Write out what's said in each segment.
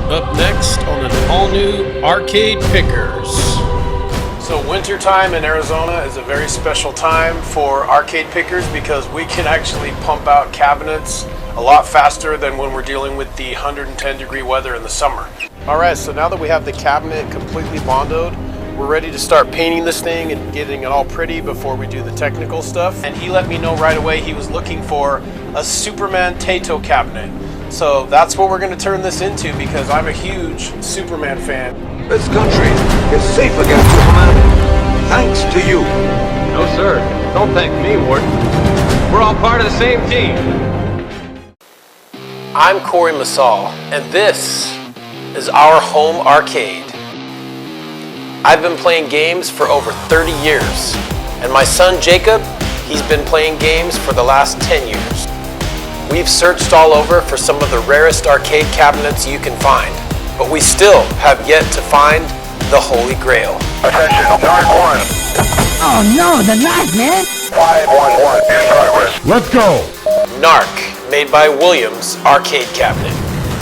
Up next on an all-new Arcade Pickers. So wintertime in Arizona is a very special time for arcade pickers because we can actually pump out cabinets a lot faster than when we're dealing with the 110 degree weather in the summer. Alright, so now that we have the cabinet completely bondoed, we're ready to start painting this thing and getting it all pretty before we do the technical stuff. And he let me know right away he was looking for a Superman Taito cabinet. So that's what we're going to turn this into because I'm a huge Superman fan. This country is safe against Superman, thanks to you. No, sir. Don't thank me, Warden. We're all part of the same team. I'm Corey Masal, and this is our home arcade. I've been playing games for over 30 years, and my son Jacob, he's been playing games for the last 10 years. We've searched all over for some of the rarest arcade cabinets you can find, but we still have yet to find the Holy Grail. Attention, Dark 1. Oh no, the knife, man! 511 in progress. Let's go! Narc, made by Williams Arcade Cabinet.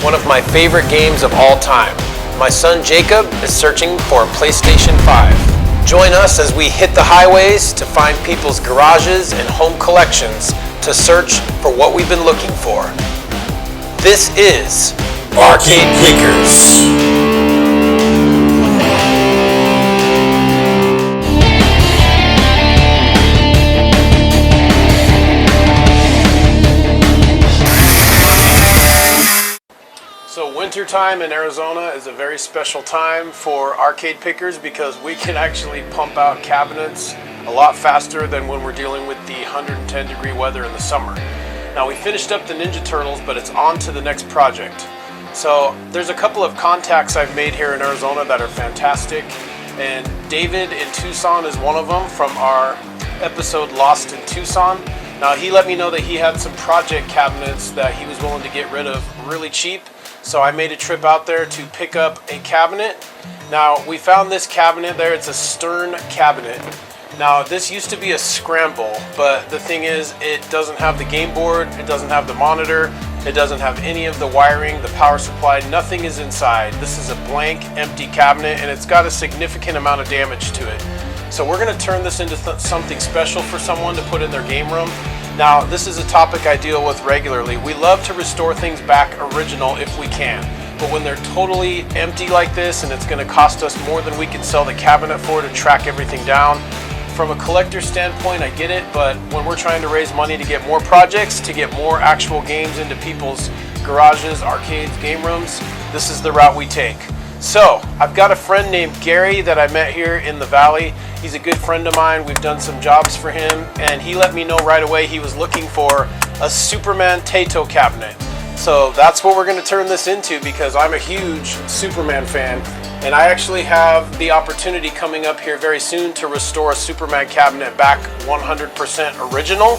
One of my favorite games of all time. My son Jacob is searching for a PlayStation 5. Join us as we hit the highways to find people's garages and home collections to search for what we've been looking for. This is Arcade Pickers. So wintertime in Arizona is a very special time for arcade pickers because we can actually pump out cabinets a lot faster than when we're dealing with the 110 degree weather in the summer. Now we finished up the Ninja Turtles, but it's on to the next project. So there's a couple of contacts I've made here in Arizona that are fantastic, and David in Tucson is one of them from our episode Lost in Tucson. Now he let me know that he had some project cabinets that he was willing to get rid of really cheap. So I made a trip out there to pick up a cabinet. Now we found this cabinet there, it's a Stern cabinet. Now this used to be a scramble, but the thing is it doesn't have the game board, it doesn't have the monitor, it doesn't have any of the wiring, the power supply, nothing is inside. This is a blank, empty cabinet and it's got a significant amount of damage to it. So we're gonna turn this into something special for someone to put in their game room. Now this is a topic I deal with regularly. We love to restore things back original if we can. But when they're totally empty like this and it's gonna cost us more than we can sell the cabinet for to track everything down, from a collector standpoint, I get it, but when we're trying to raise money to get more projects, to get more actual games into people's garages, arcades, game rooms, this is the route we take. So, I've got a friend named Gary that I met here in the Valley. He's a good friend of mine. We've done some jobs for him, and he let me know right away he was looking for a Superman Taito cabinet. So that's what we're going to turn this into because I'm a huge Superman fan. And I actually have the opportunity coming up here very soon to restore a Superman cabinet back 100% original.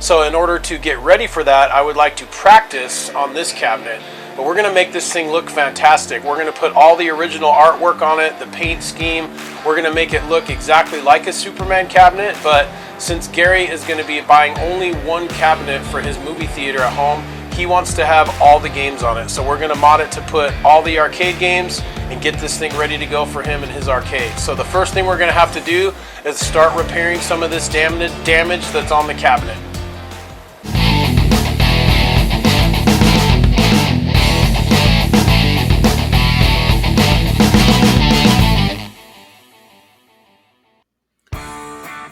So in order to get ready for that, I would like to practice on this cabinet. But we're going to make this thing look fantastic. We're going to put all the original artwork on it, the paint scheme. We're going to make it look exactly like a Superman cabinet. But since Gary is going to be buying only one cabinet for his movie theater at home, he wants to have all the games on it. So we're going to mod it to put all the arcade games and get this thing ready to go for him in his arcade. So the first thing we're going to have to do is start repairing some of this damage that's on the cabinet.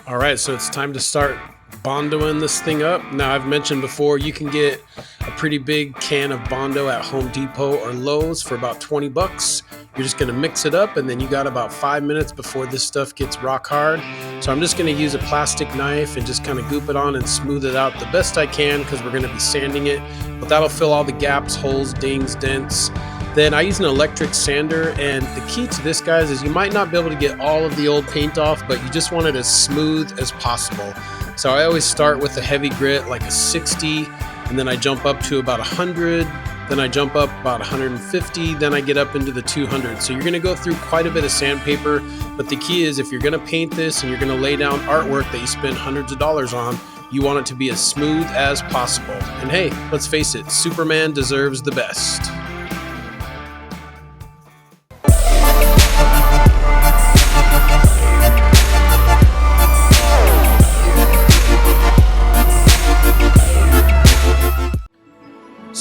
All right, so it's time to start bondoing this thing up. Now, I've mentioned before, you can get a pretty big can of Bondo at Home Depot or Lowe's for about 20 bucks. You're just gonna mix it up and then you got about 5 minutes before this stuff gets rock hard. So I'm just gonna use a plastic knife and just kind of goop it on and smooth it out the best I can because we're gonna be sanding it, but that'll fill all the gaps, holes, dings, dents. Then I use an electric sander, and the key to this, guys, is you might not be able to get all of the old paint off, but you just want it as smooth as possible. So I always start with a heavy grit, like a 60, and then I jump up to about 100, then I jump up about 150, then I get up into the 200. So you're gonna go through quite a bit of sandpaper, but the key is if you're gonna paint this and you're gonna lay down artwork that you spend hundreds of dollars on, you want it to be as smooth as possible. And hey, let's face it, Superman deserves the best.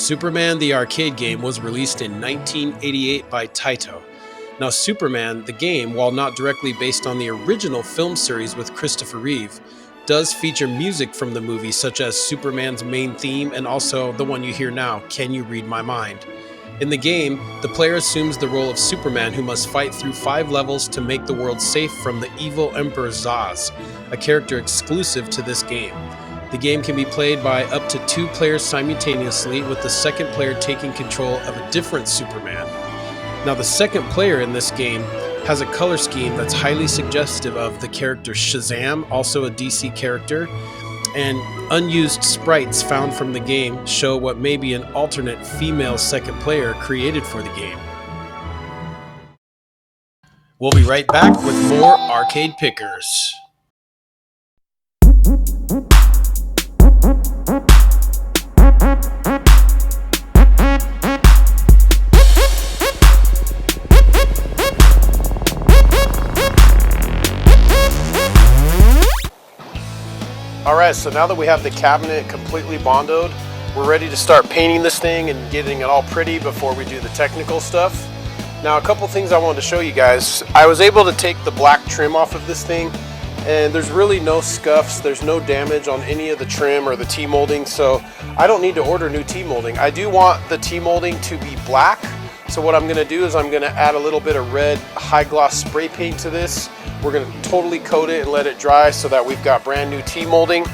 Superman the arcade game was released in 1988 by Taito. Now, Superman, the game, while not directly based on the original film series with Christopher Reeve, does feature music from the movie, such as Superman's main theme and also the one you hear now, Can You Read My Mind? In the game, the player assumes the role of Superman, who must fight through 5 levels to make the world safe from the evil Emperor Zsasz, a character exclusive to this game. The game can be played by up to 2 players simultaneously, with the second player taking control of a different Superman. Now, the second player in this game has a color scheme that's highly suggestive of the character Shazam, also a DC character, and unused sprites found from the game show what may be an alternate female second player created for the game. We'll be right back with more Arcade Pickers. Alright, so now that we have the cabinet completely bondoed, we're ready to start painting this thing and getting it all pretty before we do the technical stuff. Now, a couple things I wanted to show you guys. I was able to take the black trim off of this thing, and there's really no scuffs, there's no damage on any of the trim or the T-molding, so I don't need to order new T-molding. I do want the T-molding to be black, so what I'm going to do is I'm going to add a little bit of red high gloss spray paint to this. We're going to totally coat it and let it dry so that we've got brand new T-molding.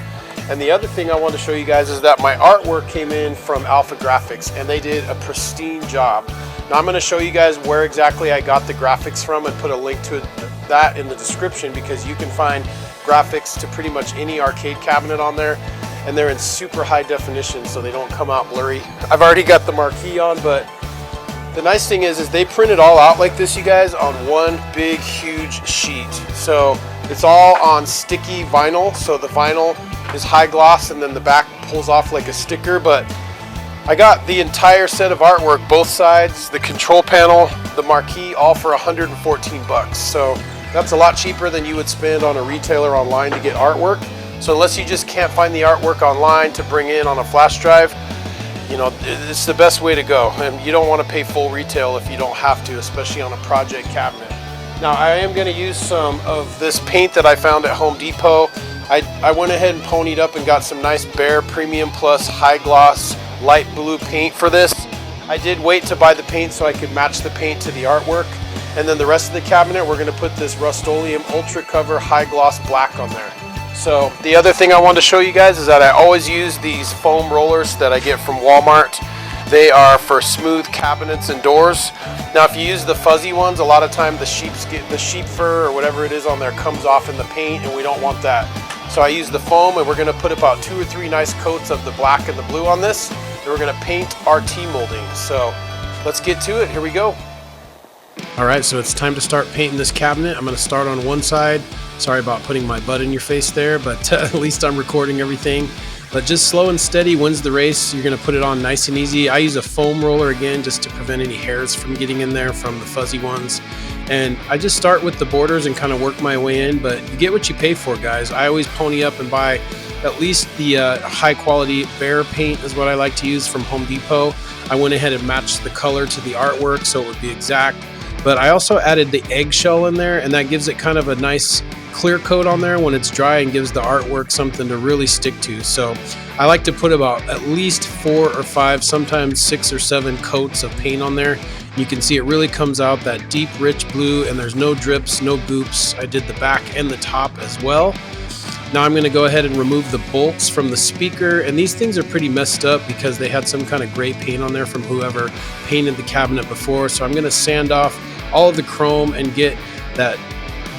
And the other thing I want to show you guys is that my artwork came in from Alpha Graphics, and they did a pristine job. Now I'm going to show you guys where exactly I got the graphics from and put a link to that in the description, because you can find graphics to pretty much any arcade cabinet on there, and they're in super high definition so they don't come out blurry. I've already got the marquee on, but the nice thing is they print it all out like this, you guys, on one big huge sheet. So it's all on sticky vinyl, so the vinyl is high gloss and then the back pulls off like a sticker. But I got the entire set of artwork, both sides, the control panel, the marquee, all for 114 bucks. So that's a lot cheaper than you would spend on a retailer online to get artwork. So unless you just can't find the artwork online to bring in on a flash drive, you know, it's the best way to go. And you don't want to pay full retail if you don't have to, especially on a project cabinet. Now, I am going to use some of this paint that I found at Home Depot. I went ahead and ponied up and got some nice Behr Premium Plus high gloss light blue paint for this. I did wait to buy the paint so I could match the paint to the artwork. And then the rest of the cabinet, we're going to put this Rust-Oleum Ultra Cover high gloss black on there. So the other thing I wanted to show you guys is that I always use these foam rollers that I get from Walmart. They are for smooth cabinets and doors. Now, if you use the fuzzy ones, a lot of time the sheep fur or whatever it is on there comes off in the paint, and we don't want that. So I use the foam, and we're going to put about 2 or 3 nice coats of the black and the blue on this, and we're going to paint our T-molding. So let's get to it. Here we go. All right, so it's time to start painting this cabinet. I'm going to start on one side. Sorry about putting my butt in your face there, but at least I'm recording everything. But just slow and steady wins the race. You're going to put it on nice and easy. I use a foam roller again just to prevent any hairs from getting in there from the fuzzy ones. And I just start with the borders and kind of work my way in, but you get what you pay for, guys. I always pony up and buy at least the high quality Behr paint is what I like to use from Home Depot. I went ahead and matched the color to the artwork so it would be exact. But I also added the eggshell in there, and that gives it kind of a nice clear coat on there when it's dry and gives the artwork something to really stick to. So I like to put about at least 4 or 5, sometimes 6 or 7 coats of paint on there. You can see it really comes out that deep, rich blue, and there's no drips, no goops. I did the back and the top as well. Now I'm going to go ahead and remove the bolts from the speaker, and these things are pretty messed up because they had some kind of gray paint on there from whoever painted the cabinet before. So I'm going to sand off all of the chrome and get that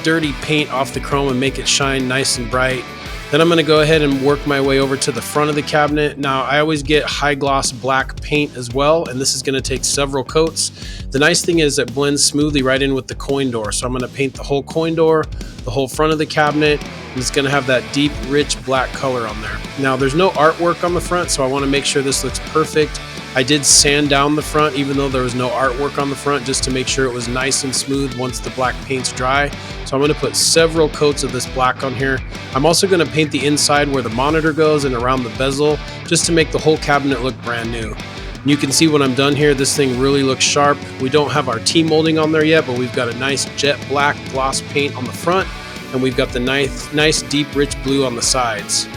dirty paint off the chrome and make it shine nice and bright. Then I'm going to go ahead and work my way over to the front of the cabinet. Now I always get high gloss black paint as well, and this is going to take several coats. The nice thing is it blends smoothly right in with the coin door. So I'm going to paint the whole coin door, the whole front of the cabinet, and it's going to have that deep, rich black color on there. Now there's no artwork on the front, so I want to make sure this looks perfect. I did sand down the front even though there was no artwork on the front, just to make sure it was nice and smooth once the black paint's dry. So I'm going to put several coats of this black on here. I'm also going to paint the inside where the monitor goes and around the bezel, just to make the whole cabinet look brand new. You can see when I'm done here, this thing really looks sharp. We don't have our T-molding on there yet, but we've got a nice jet black gloss paint on the front, and we've got the nice deep rich blue on the sides.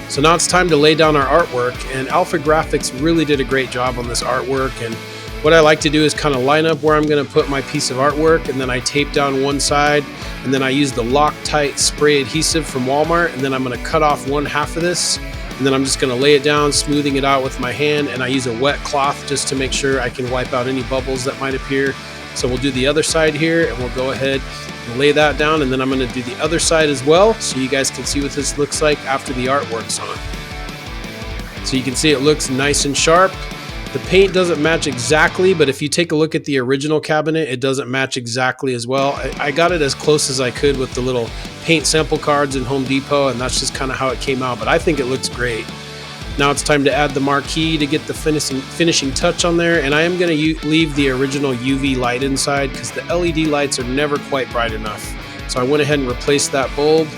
So now it's time to lay down our artwork, and Alpha Graphics really did a great job on this artwork. And what I like to do is kind of line up where I'm going to put my piece of artwork, and then I tape down one side, and then I use the Loctite spray adhesive from Walmart, and then I'm going to cut off one half of this, and then I'm just going to lay it down, smoothing it out with my hand, and I use a wet cloth just to make sure I can wipe out any bubbles that might appear. So we'll do the other side here, and we'll go ahead and lay that down, and then I'm going to do the other side as well, so you guys can see what this looks like after the artwork's on. So you can see it looks nice and sharp. The paint doesn't match exactly, but if you take a look at the original cabinet, it doesn't match exactly as well. I got it as close as I could with the little paint sample cards in Home Depot, and that's just kind of how it came out, but I think it looks great. Now it's time to add the marquee to get the finishing touch on there, and I am going to leave the original UV light inside because the LED lights are never quite bright enough. So I went ahead and replaced that bulb.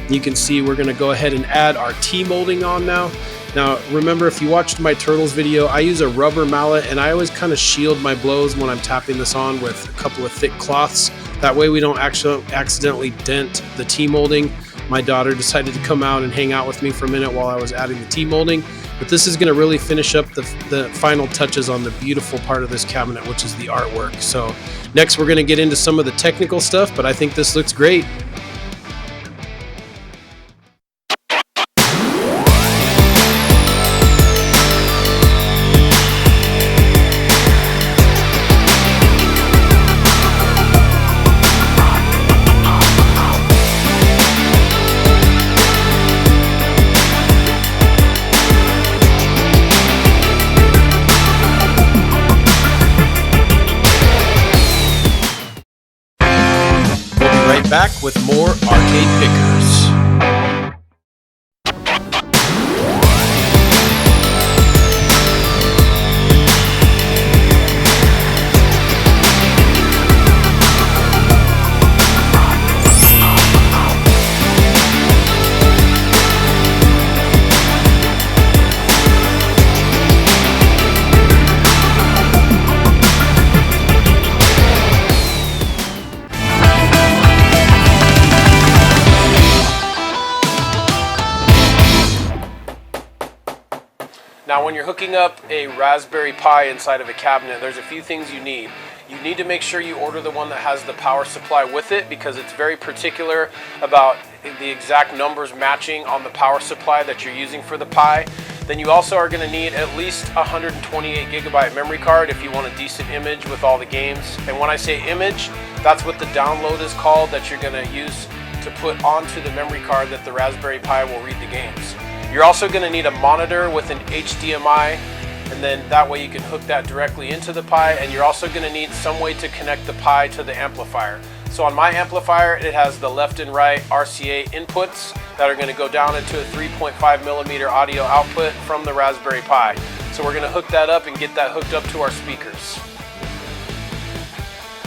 You can see we're going to go ahead and add our T-molding on now. Now, remember, if you watched my Turtles video, I use a rubber mallet, and I always kind of shield my blows when I'm tapping this on with a couple of thick cloths. That way we don't actually accidentally dent the T-molding. My daughter decided to come out and hang out with me for a minute while I was adding the T-molding. But this is going to really finish up the final touches on the beautiful part of this cabinet, which is the artwork. So next we're going to get into some of the technical stuff, but I think this looks great. Back with more arcade pickers. Now when you're hooking up a Raspberry Pi inside of a cabinet, there's a few things you need. You need to make sure you order the one that has the power supply with it, because it's very particular about the exact numbers matching on the power supply that you're using for the Pi. Then you also are going to need at least a 128 gigabyte memory card if you want a decent image with all the games. And when I say image, that's what the download is called that you're going to use to put onto the memory card that the Raspberry Pi will read the games. You're also going to need a monitor with an HDMI, and then that way you can hook that directly into the Pi, and you're also going to need some way to connect the Pi to the amplifier. So on my amplifier, it has the left and right RCA inputs that are going to go down into a 3.5 millimeter audio output from the Raspberry Pi. So we're going to hook that up and get that hooked up to our speakers.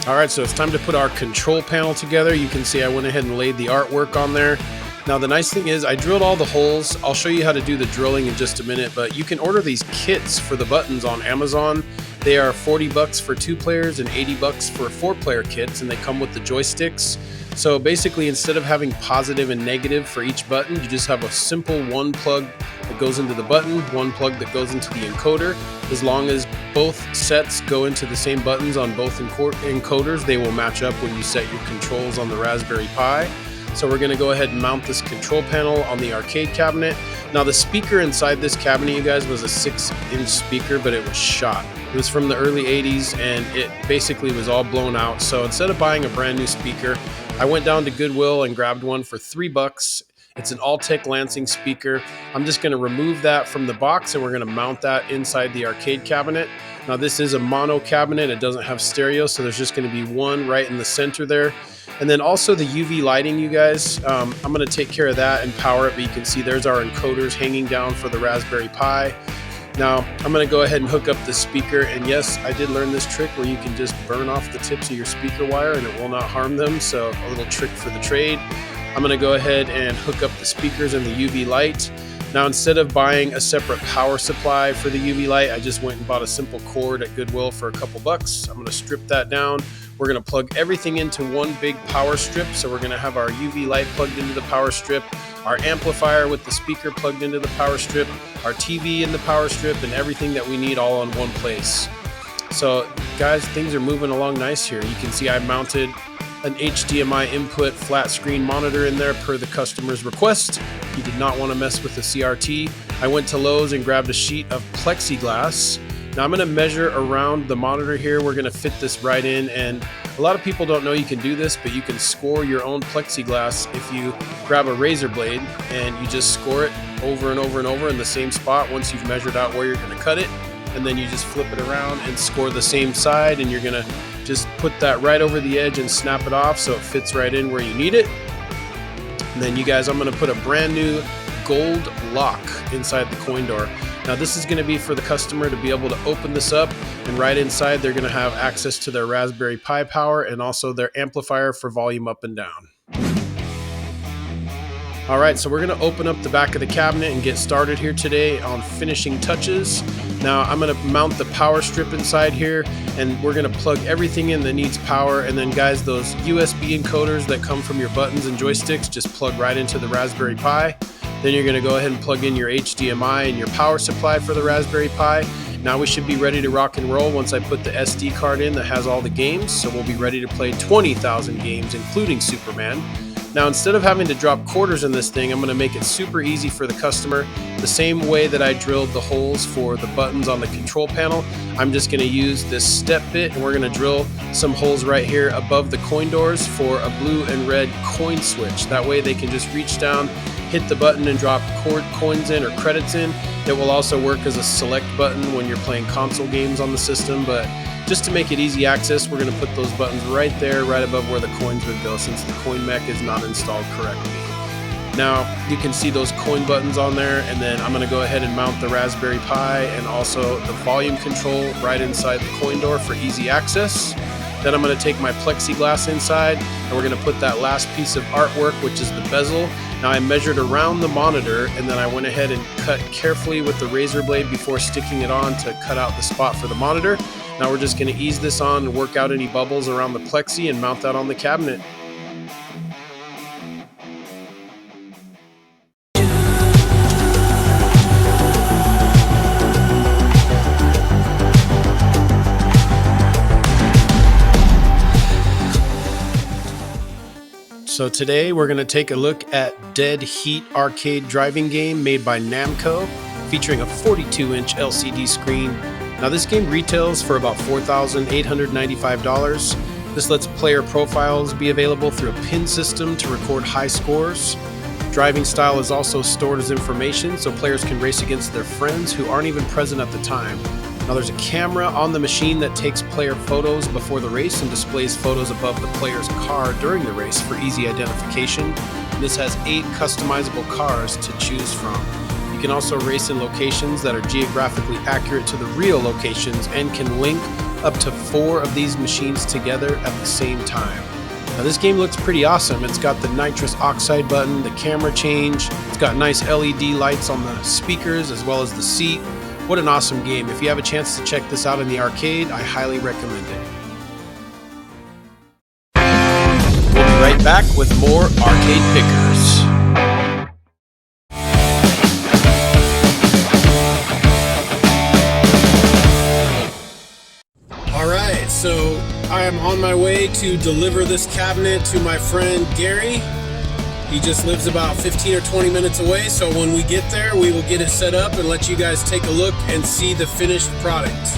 Alright, so it's time to put our control panel together. You can see I went ahead and laid the artwork on there. Now the nice thing is I drilled all the holes. I'll show you how to do the drilling in just a minute, but you can order these kits for the buttons on Amazon. They are $40 for 2 players and $80 for 4-player kits, and they come with the joysticks. So basically, instead of having positive and negative for each button, you just have a simple one plug that goes into the button, one plug that goes into the encoder. As long as both sets go into the same buttons on both encoders, they will match up when you set your controls on the Raspberry Pi. So we're going to go ahead and mount this control panel on the arcade cabinet. Now the speaker inside this cabinet, you guys, was a 6-inch speaker, but it was shot. It was from the early 80s, and it basically was all blown out. So instead of buying a brand new speaker, I went down to Goodwill and grabbed one for $3. It's an Alltech Lansing speaker. I'm just going to remove that from the box, and we're going to mount that inside the arcade cabinet. Now this is a mono cabinet. It doesn't have stereo, so there's just going to be one right in the center there. And then also the UV lighting, you guys, I'm going to take care of that and power it, but you can see there's our encoders hanging down for the Raspberry Pi. Now I'm going to go ahead and hook up the speaker, and yes, I did learn this trick where you can just burn off the tips of your speaker wire and it will not harm them, so a little trick for the trade. I'm going to go ahead and hook up the speakers and the UV light. Now, instead of buying a separate power supply for the UV light, I just went and bought a simple cord at Goodwill for a couple bucks. I'm going to strip that down. We're going to plug everything into one big power strip. So we're going to have our UV light plugged into the power strip, our amplifier with the speaker plugged into the power strip, our TV in the power strip, and everything that we need all in one place. So guys, things are moving along nice here. You can see I mounted an HDMI input flat screen monitor in there per the customer's request. He did not want to mess with the CRT. I went to Lowe's and grabbed a sheet of plexiglass. Now I'm going to measure around the monitor here. We're going to fit this right in, and a lot of people don't know you can do this, but you can score your own plexiglass if you grab a razor blade and you just score it over and over and over in the same spot once you've measured out where you're going to cut it. And then you just flip it around and score the same side, and you're going to just put that right over the edge and snap it off so it fits right in where you need it. And then you guys, I'm going to put a brand new gold lock inside the coin door. Now this is going to be for the customer to be able to open this up, and right inside they're going to have access to their Raspberry Pi power and also their amplifier for volume up and down. All right, so we're going to open up the back of the cabinet and get started here today on finishing touches. Now I'm going to mount the power strip inside here, and we're going to plug everything in that needs power. And then guys, those USB encoders that come from your buttons and joysticks just plug right into the Raspberry Pi. Then you're going to go ahead and plug in your HDMI and your power supply for the Raspberry Pi. Now we should be ready to rock and roll once I put the SD card in that has all the games. So we'll be ready to play 20,000 games, including Superman. Now, instead of having to drop quarters in this thing, I'm going to make it super easy for the customer. The same way that I drilled the holes for the buttons on the control panel, I'm just going to use this step bit, and we're going to drill some holes right here above the coin doors for a blue and red coin switch. That way they can just reach down, hit the button, and drop coins in or credits in. It will also work as a select button when you're playing console games on the system, but just to make it easy access, we're going to put those buttons right there, right above where the coins would go, since the coin mech is not installed correctly. Now, you can see those coin buttons on there, and then I'm going to go ahead and mount the Raspberry Pi and also the volume control right inside the coin door for easy access. Then I'm going to take my plexiglass inside, and we're going to put that last piece of artwork, which is the bezel. Now I measured around the monitor, and then I went ahead and cut carefully with the razor blade before sticking it on to cut out the spot for the monitor. Now we're just going to ease this on and work out any bubbles around the plexi and mount that on the cabinet. So today we're going to take a look at Dead Heat arcade driving game made by Namco, featuring a 42-inch LCD screen. Now this game retails for about $4,895. This lets player profiles be available through a pin system to record high scores. Driving style is also stored as information, so players can race against their friends who aren't even present at the time. Now there's a camera on the machine that takes player photos before the race and displays photos above the player's car during the race for easy identification. This has 8 customizable cars to choose from. You can also race in locations that are geographically accurate to the real locations and can link up to 4 of these machines together at the same time. Now this game looks pretty awesome. It's got the nitrous oxide button, the camera change, it's got nice LED lights on the speakers as well as the seat. What an awesome game. If you have a chance to check this out in the arcade, I highly recommend it. We'll be right back with more Arcade Pickers. Alright, so I am on my way to deliver this cabinet to my friend Gary. He just lives about 15 or 20 minutes away, so when we get there, we will get it set up and let you guys take a look and see the finished product.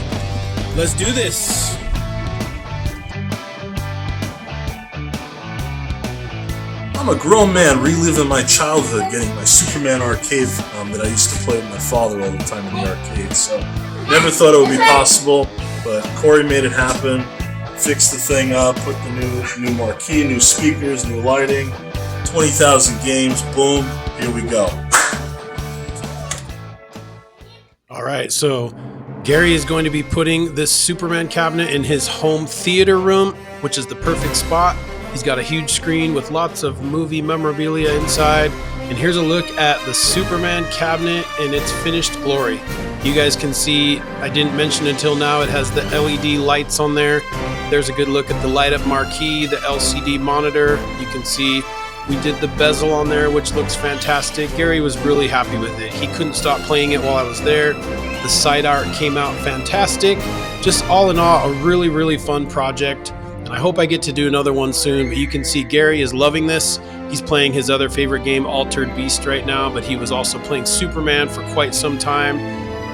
Let's do this! I'm a grown man reliving my childhood getting my Superman arcade that I used to play with my father all the time in the arcade, so never thought it would be possible, but Corey made it happen, fixed the thing up, put the new marquee, new speakers, new lighting, 20,000 games, boom, here we go. Alright, so Gary is going to be putting this Superman cabinet in his home theater room, which is the perfect spot. He's got a huge screen with lots of movie memorabilia inside. And here's a look at the Superman cabinet in its finished glory. You guys can see, I didn't mention until now, it has the LED lights on there. There's a good look at the light up marquee, the LCD monitor. You can see we did the bezel on there, which looks fantastic. Gary was really happy with it. He couldn't stop playing it while I was there. The side art came out fantastic. Just all in all, a really, really fun project. And I hope I get to do another one soon, but you can see Gary is loving this. He's playing his other favorite game, Altered Beast, right now, but he was also playing Superman for quite some time.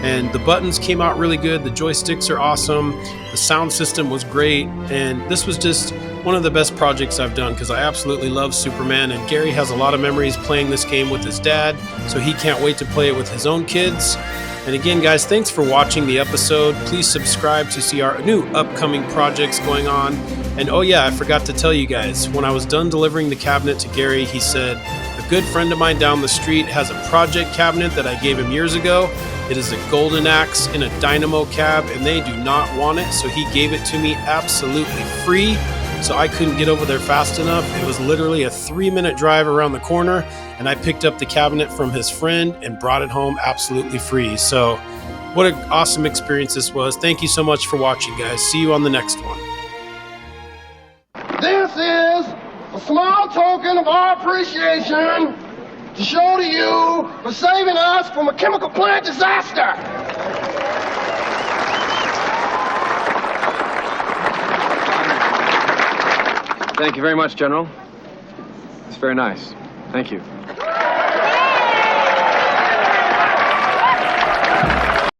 And the buttons came out really good. The joysticks are awesome. The sound system was great. And this was just one of the best projects I've done because I absolutely love Superman. And Gary has a lot of memories playing this game with his dad, so he can't wait to play it with his own kids. And again, guys, thanks for watching the episode. Please subscribe to see our new upcoming projects going on. And oh yeah, I forgot to tell you guys, when I was done delivering the cabinet to Gary, he said, a good friend of mine down the street has a project cabinet that I gave him years ago. It is a golden axe in a dynamo cab, and they do not want it, so he gave it to me absolutely free. So I couldn't get over there fast enough. It was literally a 3-minute drive around the corner, and I picked up the cabinet from his friend and brought it home absolutely free. So what an awesome experience this was. Thank you so much for watching, guys. See you on the next one. This is a small token of our appreciation to show to you for saving us from a chemical plant disaster. Thank you very much, General. It's very nice. Thank you.